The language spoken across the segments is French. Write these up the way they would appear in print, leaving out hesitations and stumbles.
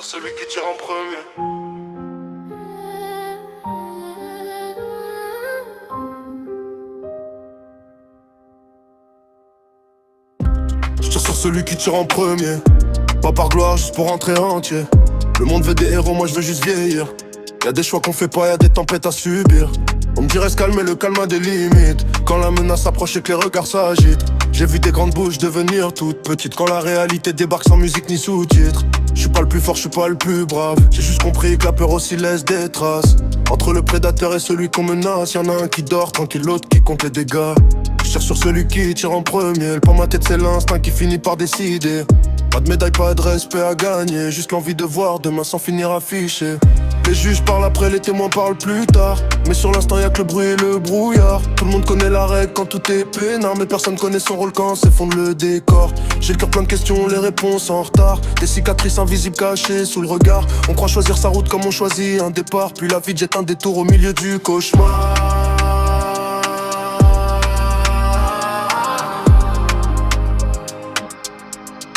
celui qui tire en premier. Je tire sur celui qui tire en premier. Pas par gloire, juste pour rentrer entier. Le monde veut des héros, moi je veux juste vieillir. Y'a des choix qu'on fait pas, y'a des tempêtes à subir. On me dirait se calmer, le calme a des limites. Quand la menace approche et que les regards s'agitent. J'ai vu des grandes bouches devenir toutes petites. Quand la réalité débarque sans musique ni sous-titres. Je suis pas le plus fort, je suis pas le plus brave. J'ai juste compris que la peur aussi laisse des traces. Entre le prédateur et celui qu'on menace, y'en a un qui dort tranquille, l'autre qui compte les dégâts. Je tire sur celui qui tire en premier. Le pas ma tête c'est l'instinct qui finit par décider. Pas de médaille, pas de respect à gagner. Juste l'envie de voir demain sans finir affiché. Les juges parlent après, les témoins parlent plus tard. Mais sur l'instant y'a que le bruit et le brouillard. Tout le monde connaît la règle quand tout est peinard. Mais personne connaît son rôle quand s'effondre le décor. J'ai le cœur plein de questions, les réponses en retard. Des cicatrices invisibles cachées sous le regard. On croit choisir sa route comme on choisit un départ. Puis la vie jette un détour au milieu du cauchemar.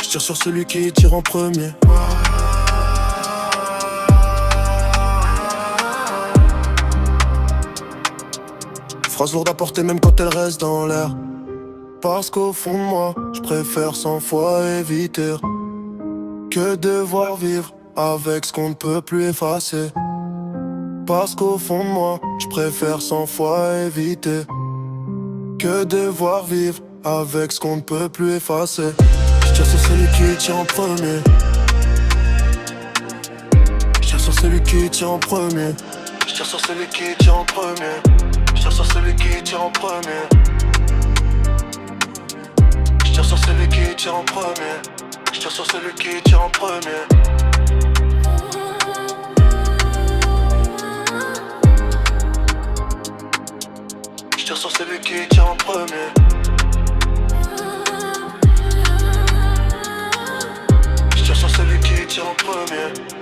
Je tire sur celui qui tire en premier. Phrase lourde à porter même quand elle reste dans l'air. Parce qu'au fond de moi, je préfère 100 fois éviter que devoir vivre avec ce qu'on ne peut plus effacer. Parce qu'au fond de moi, je préfère 100 fois éviter que devoir vivre avec ce qu'on ne peut plus effacer. Je tire sur celui qui tire en premier. Je tire sur celui qui tire en premier. Je tire sur celui qui tire en premier. Je tire sur celui qui tire en premier. Je tire sur celui qui tire en premier. Je tire sur celui qui tire en premier. Je tire sur celui qui tire en premier. Je tire sur celui qui tire en premier.